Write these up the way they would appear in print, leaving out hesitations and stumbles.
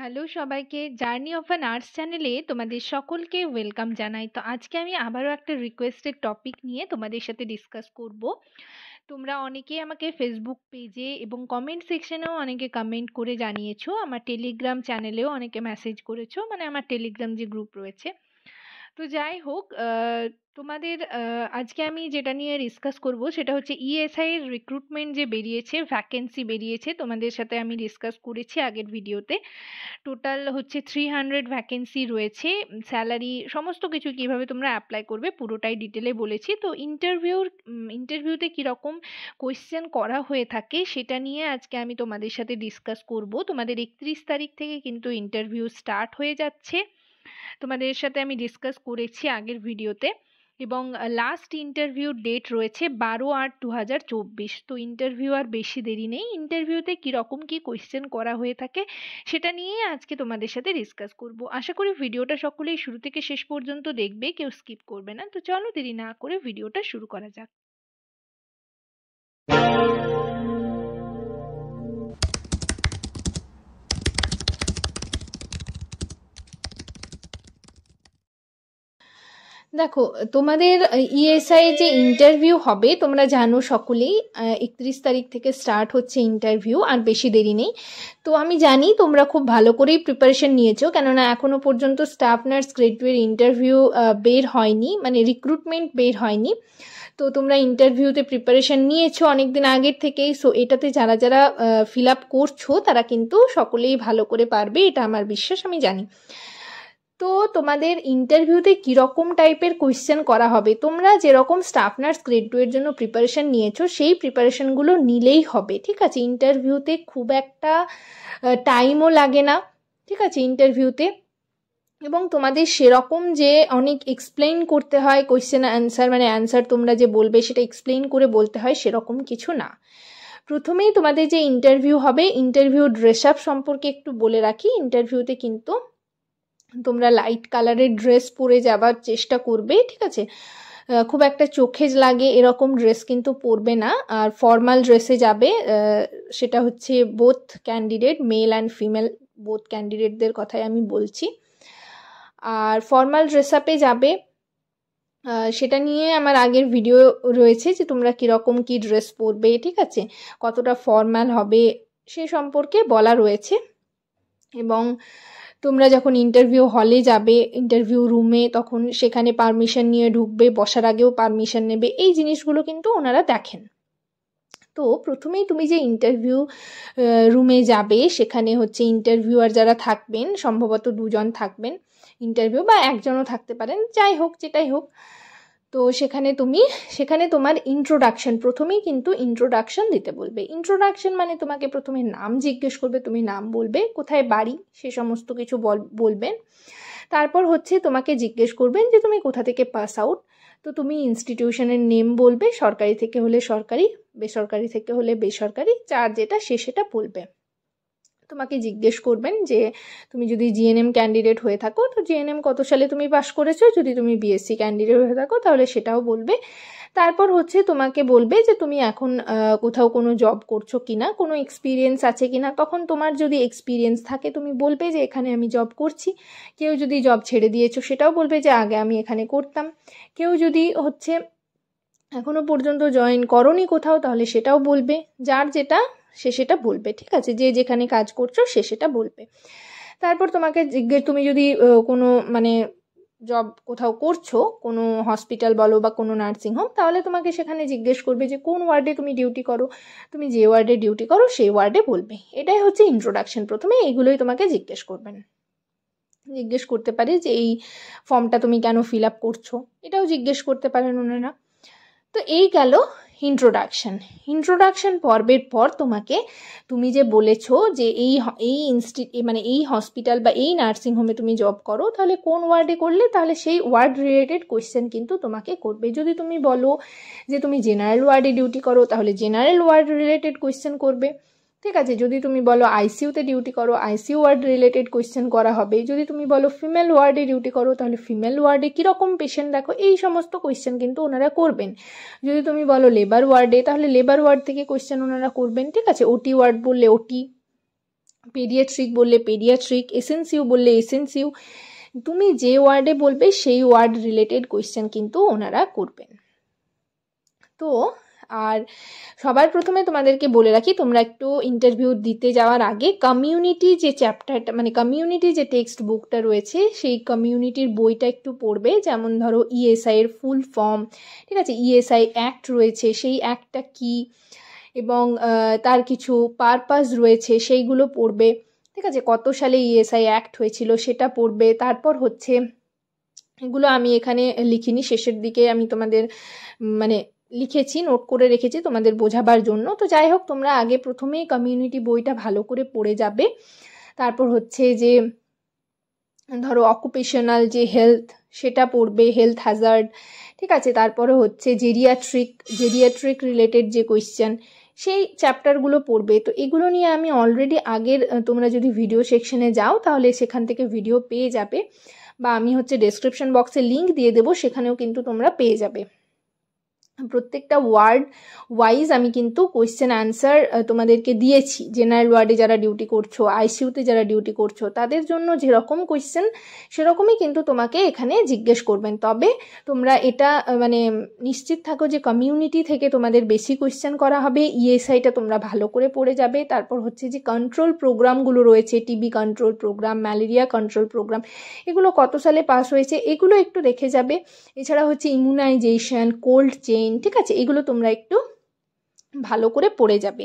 Hello সবাইকে, journey of an arts চ্যানেলে তোমাদের সকলকে ওয়েলকাম জানাই। তো আজকে আমি আবারও একটা রিকোয়েস্টেড টপিক নিয়ে তোমাদের সাথে ডিসকাস করব। তোমরা অনেকেই আমাকে ফেসবুক পেজে এবং কমেন্ট সেকশনেও অনেকে কমেন্ট করে জানিয়েছো, আমার টেলিগ্রাম চ্যানেলেও অনেকে মেসেজ করেছো, মানে আমার টেলিগ্রাম যে গ্রুপ রয়েছে। তো যাই হোক, তোমাদের আজকে আমি যেটা নিয়ে ডিসকাস করব সেটা হচ্ছে ইএসআই এর রিক্রুটমেন্ট যে বেরিয়েছে, ভ্যাকেন্সি বেরিয়েছে, তোমাদের সাথে আমি ডিসকাস করেছি আগের ভিডিওতে। টোটাল হচ্ছে 300 ভ্যাকেন্সি রয়েছে। স্যালারি সমস্ত কিছু কিভাবে তোমরা অ্যাপ্লাই করবে পুরোটাই ডিটেলে বলেছি। তো ইন্টারভিউতে কীরকম কোয়েশ্চেন করা হয়ে থাকে সেটা নিয়ে আজকে আমি তোমাদের সাথে ডিসকাস করব। তোমাদের 31 তারিখ থেকে কিন্তু ইন্টারভিউ স্টার্ট হয়ে যাচ্ছে, তোমাদের সাথে আমি ডিসকাস করেছি আগের ভিডিওতে। এবং লাস্ট ইন্টারভিউ ডেট রয়েছে 12/8/2024। তো ইন্টারভিউ আর বেশি দেরি নেই। ইন্টারভিউতে কীরকম কী কোয়েশ্চেন করা হয়ে থাকে সেটা নিয়েই আজকে তোমাদের সাথে ডিসকাস করব। আশা করি ভিডিওটা সকলেই শুরু থেকে শেষ পর্যন্ত দেখবে, কেউ স্কিপ করবে না। তো চলো দেরি না করে ভিডিওটা শুরু করা যাক। দেখো, তোমাদের ইএসআই যে ইন্টারভিউ হবে তোমরা জানো সকলেই, 31 তারিখ থেকে স্টার্ট হচ্ছে ইন্টারভিউ, আর বেশি দেরি নেই। তো আমি জানি তোমরা খুব ভালো করেই প্রিপারেশন নিয়েছো, কেননা এখনো পর্যন্ত স্টাফ নার্স গ্রেড 2 এর ইন্টারভিউ বের হয়নি, মানে রিক্রুটমেন্ট বের হয়নি। তো তোমরা ইন্টারভিউতে প্রিপারেশন নিয়েছো অনেক দিন আগের থেকেই। সো এটাতে যারা যারা ফিল আপ করছো তারা কিন্তু সকলেই ভালো করে পারবে, এটা আমার বিশ্বাস, আমি জানি। তো তোমাদের ইন্টারভিউতে কীরকম টাইপের কোয়েশ্চেন করা হবে, তোমরা যেরকম স্টাফ নার্স গ্রেড 2 এর জন্য প্রিপারেশন নিয়েছো সেই প্রিপারেশনগুলো নিলেই হবে, ঠিক আছে? ইন্টারভিউতে খুব একটা টাইমও লাগে না, ঠিক আছে, ইন্টারভিউতে। এবং তোমাদের সেরকম যে অনেক এক্সপ্লেইন করতে হয় কোয়েশ্চেন অ্যান্সার, মানে অ্যান্সার তোমরা যে বলবে সেটা এক্সপ্লেইন করে বলতে হয়, সেরকম কিছু না। প্রথমেই তোমাদের যে ইন্টারভিউ হবে, ইন্টারভিউ ড্রেস আপ সম্পর্কে একটু বলে রাখি। ইন্টারভিউতে কিন্তু তোমরা লাইট কালারের ড্রেস পরে যাবার চেষ্টা করবে, ঠিক আছে? খুব একটা চোখে লাগে এরকম ড্রেস কিন্তু পরবে না, আর ফর্মাল ড্রেসে যাবে। সেটা হচ্ছে both candidate, male and female both ক্যান্ডিডেটদের কথাই আমি বলছি। আর ফর্মাল ড্রেস আপে যাবে, সেটা নিয়ে আমার আগের ভিডিও রয়েছে যে তোমরা কীরকম কী ড্রেস পরবে, ঠিক আছে, কতটা ফর্মাল হবে সে সম্পর্কে বলা রয়েছে। এবং তোমরা যখন ইন্টারভিউ হলে যাবে, ইন্টারভিউ রুমে, তখন সেখানে পারমিশন নিয়ে ঢুকবে, বসার আগেও পারমিশন নেবে, এই জিনিসগুলো কিন্তু ওনারা দেখেন। তো প্রথমেই তুমি যে ইন্টারভিউ রুমে যাবে, সেখানে হচ্ছে ইন্টারভিউয়ার যারা থাকবেন, সম্ভবত 2 জন থাকবেন ইন্টারভিউ, বা 1 জনও থাকতে পারেন, যাই হোক যেটাই হোক। তো সেখানে তোমার ইন্ট্রোডাকশন, প্রথমেই কিন্তু ইন্ট্রোডাকশন দিতে বলবে। ইন্ট্রোডাকশন মানে তোমাকে প্রথমে নাম জিজ্ঞেস করবে, তুমি নাম বলবে, কোথায় বাড়ি সে সমস্ত কিছু বলবেন। তারপর হচ্ছে তোমাকে জিজ্ঞেস করবেন যে তুমি কোথা থেকে পাস আউট। তো তুমি ইনস্টিটিউশনের নেম বলবে, সরকারি থেকে হলে সরকারি, বেসরকারি থেকে হলে বেসরকারি, যার যেটা সে সেটা বলবে। তোমাকে জিজ্ঞেস করবেন যে তুমি যদি জিএনএম ক্যান্ডিডেট হয়ে থাকো তো জিএনএম কত সালে তুমি পাস করেছো, যদি তুমি বিএসসি ক্যান্ডিডেট হয়ে থাকো তাহলে সেটাও বলবে। তারপর হচ্ছে তোমাকে বলবে যে তুমি এখন কোথাও কোনো জব করছো কিনা, কোনো এক্সপিরিয়েন্স আছে কিনা। তখন তোমার যদি এক্সপিরিয়েন্স থাকে তুমি বলবে যে এখানে আমি জব করছি। কেউ যদি জব ছেড়ে দিয়েছো সেটাও বলবে যে আগে আমি এখানে করতাম। কেউ যদি হচ্ছে এখনো পর্যন্ত জয়েন করোনি কোথাও, তাহলে সেটাও বলবে, যার যেটা সে সেটা বলবে, ঠিক আছে, যে যেখানে কাজ করছো সে সেটা বলবে। তারপর তোমাকে তুমি যদি কোনো মানে জব কোথাও করছো, কোনো হসপিটাল বলো বা কোনো নার্সিং হোম, তাহলে তোমাকে সেখানে জিজ্ঞেস করবে যে কোন ওয়ার্ডে তুমি ডিউটি করো। তুমি যে ওয়ার্ডে ডিউটি করো সেই ওয়ার্ডে বলবে। এটাই হচ্ছে ইন্ট্রোডাকশন। প্রথমে এইগুলোই তোমাকে জিজ্ঞেস করবেন। জিজ্ঞেস করতে পারে যে এই ফর্মটা তুমি কেন ফিল আপ করছো, এটাও জিজ্ঞেস করতে পারেন ওনারা। তো এই গেল ইন্ট্রোডাকশন পর্বের পর তোমাকে, তুমি যে বলেছো যে এই হসপিটাল বা এই নার্সিং হোমে তুমি জব করো, তাহলে কোন ওয়ার্ডে করলে, তাহলে সেই ওয়ার্ড রিলেটেড কোয়েশ্চেন কিন্তু তোমাকে করবে। যদি তুমি বলো যে তুমি জেনারেল ওয়ার্ডে ডিউটি করো, তাহলে জেনারেল ওয়ার্ড রিলেটেড কোয়েশ্চেন করবে, ঠিক আছে। যদি তুমি বলো আইসিইউতে ডিউটি করো, আইসিইউ ওয়ার্ড রিলেটেড কোয়েশ্চেন করা হবে। যদি তুমি বলো ফিমেল ওয়ার্ডে ডিউটি করো, তাহলে ফিমেল ওয়ার্ডে কীরকম পেশেন্ট দেখো, এই সমস্ত কোয়েশ্চেন কিন্তু ওনারা করবেন। যদি তুমি বলো লেবার ওয়ার্ডে, তাহলে লেবার ওয়ার্ড থেকে কোয়েশ্চেন ওনারা করবেন, ঠিক আছে। ওটি ওয়ার্ড বললে ওটি, পেডিয়াট্রিক বললে পেডিয়াট্রিক, এসএনসিউ বললে এসএনসিউ, তুমি যে ওয়ার্ডে বলবে সেই ওয়ার্ড রিলেটেড কোয়েশ্চেন কিন্তু ওনারা করবেন। তো আর সবার প্রথমে তোমাদেরকে বলে রাখি, তোমরা একটু ইন্টারভিউ দিতে যাওয়ার আগে কমিউনিটি যে চ্যাপ্টারটা, মানে কমিউনিটি যে টেক্সট বুকটা রয়েছে সেই কমিউনিটির বইটা একটু পড়বে। যেমন ধরো ইএসআই এর ফুল ফর্ম, ঠিক আছে, ইএসআই অ্যাক্ট রয়েছে, সেই অ্যাক্টটা কি এবং তার কিছু পারপাস রয়েছে সেইগুলো পড়বে, ঠিক আছে, কত সালে ইএসআই অ্যাক্ট হয়েছিল সেটা পড়বে। তারপর হচ্ছে এগুলো আমি এখানে লিখিনি, শেষের দিকে আমি তোমাদের মানে লিখেছি, নোট করে রেখেছি তোমাদের বোঝাবার জন্য। তো যাই হোক, তোমরা আগে প্রথমেই কমিউনিটি বইটা ভালো করে পড়ে যাবে। তারপর হচ্ছে যে ধরো অকুপেশনাল যে হেলথ সেটা পড়বে, হেলথ হ্যাজার্ড, ঠিক আছে। তারপরে হচ্ছে জেরিয়াট্রিক রিলেটেড যে কোয়েশ্চেন সেই চ্যাপ্টারগুলো পড়বে। তো এগুলো নিয়ে আমি অলরেডি আগের, তোমরা যদি ভিডিও সেকশনে যাও তাহলে সেখান থেকে ভিডিও পেয়ে যাবে, বা আমি হচ্ছে ডেসক্রিপশন বক্সে লিঙ্ক দিয়ে দেবো, সেখানেও কিন্তু তোমরা পেয়ে যাবে। প্রত্যেকটা ওয়ার্ড ওয়াইজ আমি কিন্তু কোয়েশ্চেন আনসার তোমাদেরকে দিয়েছি। জেনারেল ওয়ার্ডে যারা ডিউটি করছো, আইসিইউতে যারা ডিউটি করছো, তাদের জন্য যেরকম কোয়েশ্চেন সেরকমই কিন্তু তোমাকে এখানে জিজ্ঞেস করবেন। তবে তোমরা এটা মানে নিশ্চিত থাকো যে কমিউনিটি থেকে তোমাদের বেশি কোয়েশ্চেন করা হবে। ইএসআইটা তোমরা ভালো করে পড়ে যাবে। তারপর হচ্ছে যে কন্ট্রোল প্রোগ্রামগুলো রয়েছে, TB control programme, malaria control programme, এগুলো কত সালে পাস হয়েছে এগুলো একটু দেখে যাবে। এছাড়া হচ্ছে ইমিউনাইজেশন, কোল্ড চেইন, ঠিক আছে, এগুলো তোমরা একটু ভালো করে পড়ে যাবে।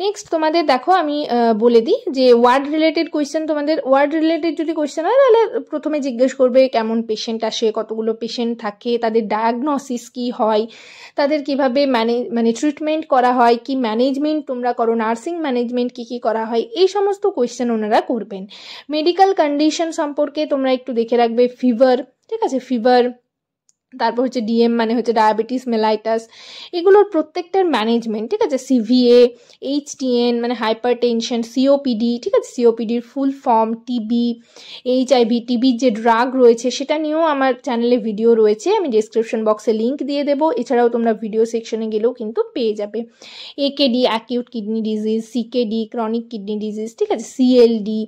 নেক্সট তোমাদের দেখো আমি বলে দিই যে ওয়ার্ড রিলেটেড কোয়েশ্চেন, তোমাদের ওয়ার্ড রিলেটেড যদি কোয়েশ্চেন হয় তাহলে প্রথমে জিজ্ঞেস করবে কেমন পেশেন্ট আসে, কতগুলো পেশেন্ট থাকে, তাদের ডায়াগনোসিস কি হয়, তাদের কিভাবে মানে ট্রিটমেন্ট করা হয়, কি ম্যানেজমেন্ট তোমরা করো, নার্সিং ম্যানেজমেন্ট কি কি করা হয়, এই সমস্ত কোয়েশ্চেন ওনারা করবেন। মেডিকেল কন্ডিশন সম্পর্কে তোমরা একটু দেখে রাখবে, ফিভার, ঠিক আছে, ফিভার, তারপর হচ্ছে ডিএম মানে হচ্ছে ডায়াবেটিস মেলাইটাস, এগুলোর প্রত্যেকটার ম্যানেজমেন্ট, ঠিক আছে, সিভিএ, এইচটিএন মানে হাইপার টেনশন, সিওপিডি, ঠিক আছে, সিওপিডির ফুল ফর্ম, টিবি, এইচআইভি, টিবির যে ড্রাগ রয়েছে সেটা নিয়েও আমার চ্যানেলে ভিডিও রয়েছে, আমি ডেসক্রিপশন বক্সে লিঙ্ক দিয়ে দেবো। এছাড়াও তোমরা ভিডিও সেকশনে গেলেও কিন্তু পেয়ে যাবে। AKD acute kidney disease, CKD chronic kidney disease, ঠিক আছে, সিএলডি,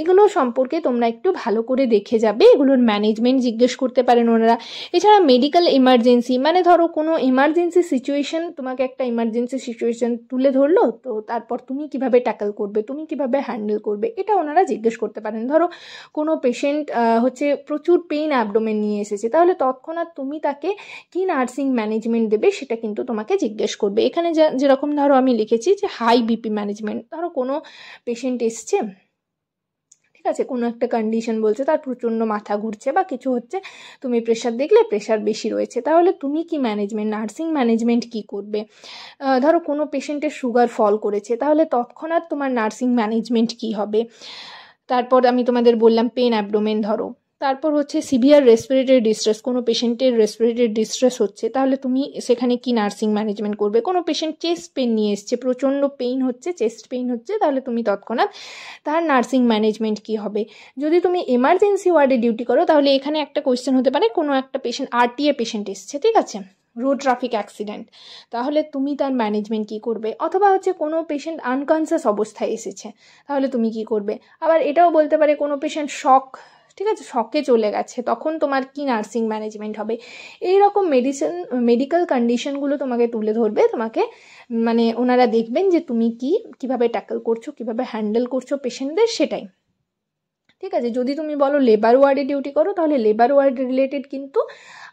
এগুলো সম্পর্কে তোমরা একটু ভালো করে দেখে যাবে। এগুলোর ম্যানেজমেন্ট জিজ্ঞেস করতে পারেন ওনারা। এছাড়া মেডিকেল এমার্জেন্সি মানে ধরো কোনো এমার্জেন্সি সিচুয়েশন, তোমাকে একটা এমার্জেন্সি সিচুয়েশন তুলে ধরলো, তো তারপর তুমি কিভাবে ট্যাকল করবে, তুমি কিভাবে হ্যান্ডেল করবে, এটা ওনারা জিজ্ঞেস করতে পারেন। ধরো কোনো পেশেন্ট হচ্ছে প্রচুর পেইন অ্যাবডোমেন নিয়ে এসেছে, তাহলে তৎক্ষণাৎ তুমি তাকে কি নার্সিং ম্যানেজমেন্ট দেবে সেটা কিন্তু তোমাকে জিজ্ঞেস করবে। এখানে যেরকম ধরো আমি লিখেছি যে হাই বিপি ম্যানেজমেন্ট, ধরো কোনো পেশেন্ট এসছে, ঠিক আছে, কোনো একটা কন্ডিশন বলছে, তার প্রচণ্ড মাথা ঘুরছে বা কিছু হচ্ছে, তুমি প্রেশার দেখলে প্রেশার বেশি রয়েছে, তাহলে তুমি কি ম্যানেজমেন্ট, নার্সিং ম্যানেজমেন্ট কি করবে। ধরো কোনো পেশেন্টের সুগার ফল করেছে, তাহলে তৎক্ষণাৎ তোমার নার্সিং ম্যানেজমেন্ট কি হবে। তারপর আমি তোমাদের বললাম পেন অ্যাবডোমেন ধরো। তারপর হচ্ছে সিভিয়ার রেসপিরেটরি ডিস্ট্রেস, কোনো পেশেন্টের রেসপিরেটরি ডিস্ট্রেস হচ্ছে, তাহলে তুমি সেখানে কি নার্সিং ম্যানেজমেন্ট করবে। কোনো পেশেন্ট চেস্ট পেন নিয়ে এসছে, প্রচণ্ড পেইন হচ্ছে, চেস্ট পেইন হচ্ছে, তাহলে তুমি তৎক্ষণাৎ তার নার্সিং ম্যানেজমেন্ট কি হবে। যদি তুমি এমার্জেন্সি ওয়ার্ডে ডিউটি করো তাহলে এখানে একটা কোয়েশ্চেন হতে পারে, কোনো একটা পেশেন্ট আরটিএ পেশেন্ট এসছে, ঠিক আছে, রোড ট্রাফিক অ্যাক্সিডেন্ট, তাহলে তুমি তার ম্যানেজমেন্ট কি করবে। অথবা হচ্ছে কোনো পেশেন্ট আনকনসিয়াস অবস্থায় এসেছে, তাহলে তুমি কি করবে। আবার এটাও বলতে পারে কোনো পেশেন্ট শক, ঠিক আছে, শকে চলে গেছে, তখন তোমার কি নার্সিং ম্যানেজমেন্ট হবে। এই রকম মেডিকেল কন্ডিশনগুলো তোমাকে তুলে ধরবে, তোমাকে মানে ওনারা দেখবেন যে তুমি কিভাবে ট্যাকল করছো, কিভাবে হ্যান্ডেল করছো পেশেন্টদের, সেটাই, ঠিক আছে। যদি তুমি বলো লেবার ওয়ার্ডে ডিউটি করো, তাহলে লেবার ওয়ার্ড রিলেটেড কিন্তু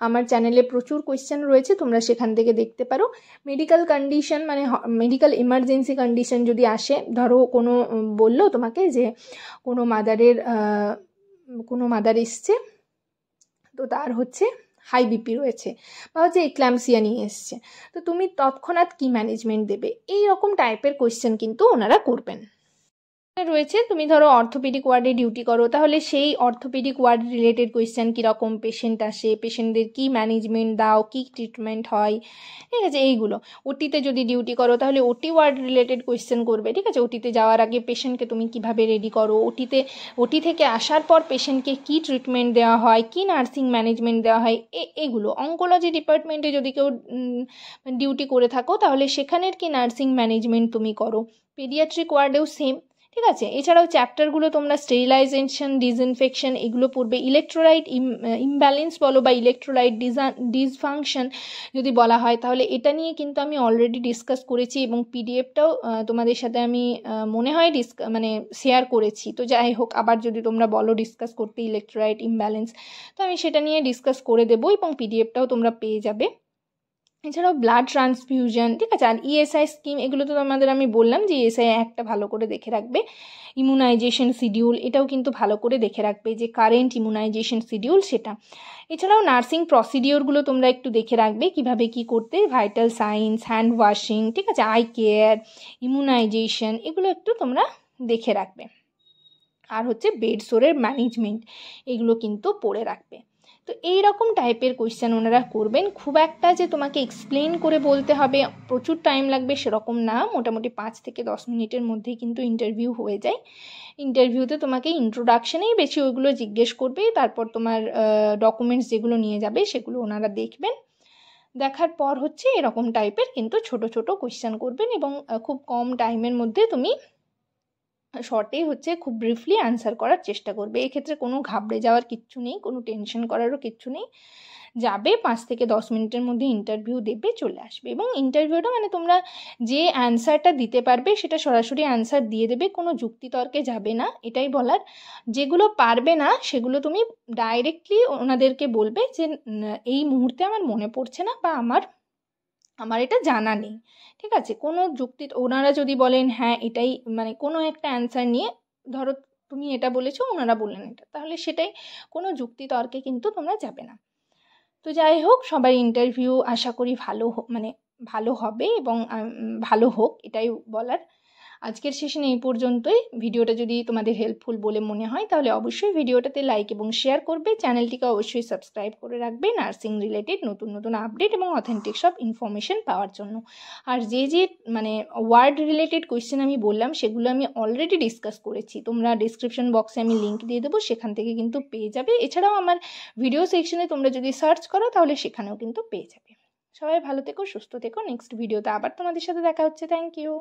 আমার চ্যানেলে প্রচুর কোয়েশ্চেন রয়েছে, তোমরা সেখান থেকে দেখতে পারো। মেডিকেল কন্ডিশন মানে মেডিকেল এমার্জেন্সি কন্ডিশন যদি আসে, ধরো কোনো বললো তোমাকে যে কোনো মাদার এসছে, তো তার হচ্ছে হাই বিপি রয়েছে বা হচ্ছে এক্ল্যাম্পসিয়া নিয়ে এসছে, তো তুমি তৎক্ষণাৎ কি ম্যানেজমেন্ট দেবে। এই রকম টাইপের কোয়েশ্চেন কিন্তু ওনারা করবেন। রয়েছে, তুমি ধরো অর্থোপেডিক ওয়ার্ডে ডিউটি করো, তাহলে সেই অর্থোপেডিক ওয়ার্ড রিলেটেড কোয়েশ্চেন কীরকম পেশেন্ট আসে, পেশেন্টদের কি ম্যানেজমেন্ট দাও, কি ট্রিটমেন্ট হয়, ঠিক আছে, এইগুলো। ওটিতে যদি ডিউটি করো তাহলে ওটি ওয়ার্ড রিলেটেড কোয়েশ্চেন করবে, ঠিক আছে, ওটিতে যাওয়ার আগে পেশেন্টকে তুমি কিভাবে রেডি করো, ওটি থেকে আসার পর পেশেন্টকে কি ট্রিটমেন্ট দেওয়া হয়, কি নার্সিং ম্যানেজমেন্ট দেওয়া হয়, এগুলো। অঙ্কোলজি ডিপার্টমেন্টে যদি কেউ ডিউটি করে থাকো তাহলে সেখানের কি নার্সিং ম্যানেজমেন্ট তুমি করো। পেডিয়াট্রিক ওয়ার্ডেও সেম, ঠিক আছে। এছাড়াও চ্যাপ্টারগুলো তোমরা স্টেরিলাইজেশন, ডিসইনফেকশন এগুলো পড়বে। ইলেকট্রোলাইট ইমব্যালেন্স বলো বা ইলেকট্রোলাইট ডিসফাংশন যদি বলা হয়, তাহলে এটা নিয়ে কিন্তু আমি অলরেডি ডিসকাস করেছি এবং পিডিএফটাও তোমাদের সাথে আমি মনে হয় মানে শেয়ার করেছি। তো যাই হোক, আবার যদি তোমরা বলো ডিসকাস করতে ইলেকট্রোলাইট ইমব্যালেন্স, তো আমি সেটা নিয়ে ডিসকাস করে দেবো এবং পিডিএফটাও তোমরা পেয়ে যাবে। এছাড়াও ব্লাড ট্রান্সফিউশন, ঠিক আছে। আর ইএসআই স্কিম, এগুলো তো তোমাদের আমি বললাম যে ইএসআই একটা ভালো করে দেখে রাখবে। ইমিউনাইজেশন শিডিউল, এটাও কিন্তু ভালো করে দেখে রাখবে যে কারেন্ট ইমিউনাইজেশন শিডিউল সেটা। এছাড়াও নার্সিং প্রসিডিওরগুলো তোমরা একটু দেখে রাখবে, কিভাবে কি করতে, ভাইটাল সাইন্স, হ্যান্ড ওয়াশিং, ঠিক আছে, আই কেয়ার, ইমিউনাইজেশন, এগুলো একটু তোমরা দেখে রাখবে। আর হচ্ছে বেড সোরের ম্যানেজমেন্ট, এগুলো কিন্তু পড়ে রাখবে। তো এই রকম টাইপের কোয়েশ্চেন ওনারা করবেন। খুব একটা যে তোমাকে এক্সপ্লেন করে বলতে হবে, প্রচুর টাইম লাগবে সেরকম না, মোটামুটি 5 থেকে 10 মিনিটের মধ্যেই কিন্তু ইন্টারভিউ হয়ে যায়। ইন্টারভিউতে তোমাকে ইন্ট্রোডাকশনেই বেশি ওইগুলো জিজ্ঞেস করবে, তারপর তোমার ডকুমেন্টস যেগুলো নিয়ে যাবে সেগুলো ওনারা দেখবেন। দেখার পর হচ্ছে এরকম টাইপের কিন্তু ছোট ছোট কোয়েশ্চেন করবেন এবং খুব কম টাইমের মধ্যে তুমি শর্টেই হচ্ছে খুব ব্রিফলি অ্যান্সার করার চেষ্টা করবে। এক্ষেত্রে কোনো ঘাবড়ে যাওয়ার কিচ্ছু নেই, কোনো টেনশন করারও কিচ্ছু নেই। যাবে 5 থেকে 10 মিনিটের মধ্যে ইন্টারভিউ দেবে, চলে আসবে। এবং ইন্টারভিউটা মানে তোমরা যে অ্যান্সারটা দিতে পারবে সেটা সরাসরি অ্যান্সার দিয়ে দেবে, কোনো যুক্তিতর্কে যাবে না, এটাই বলার। যেগুলো পারবে না সেগুলো তুমি ডাইরেক্টলি ওনাদেরকে বলবে যে এই মুহূর্তে আমার মনে পড়ছে না বা আমার এটা জানা নেই, ঠিক আছে। কোনো যুক্তি, ওনারা যদি বলেন হ্যাঁ এটাই, মানে কোনো একটা অ্যান্সার নিয়ে, ধরো তুমি এটা বলেছো ওনারা বললেন এটা, তাহলে সেটাই, কোনো যুক্তি তর্কে কিন্তু তোমরা যাবে না। তো যাই হোক, সবাই ইন্টারভিউ আশা করি ভালো মানে ভালো হবে এবং ভালো হোক, এটাই বলার। আজকের সেশন এই পর্যন্তই। ভিডিওটা যদি তোমাদের হেল্পফুল বলে মনে হয় তাহলে অবশ্যই ভিডিওটাতে লাইক এবং শেয়ার করবে, চ্যানেলটিকে অবশ্যই সাবস্ক্রাইব করে রাখবে নার্সিং রিলেটেড নতুন নতুন আপডেট এবং অথেন্টিক সব ইনফরমেশন পাওয়ার জন্য। আর যে মানে ওয়ার্ড রিলেটেড কোয়েশ্চেন আমি বললাম সেগুলো আমি অলরেডি ডিসকাস করেছি, তোমরা ডিসক্রিপশন বক্সে আমি লিঙ্ক দিয়ে দেবো, সেখান থেকে কিন্তু পেয়ে যাবে। এছাড়াও আমার ভিডিও সেকশনে তোমরা যদি সার্চ করো তাহলে সেখানেও কিন্তু পেয়ে যাবে। সবাই ভালো থেকো, সুস্থ থেকো। নেক্সট ভিডিওতে আবার তোমাদের সাথে দেখা হচ্ছে। Thank you.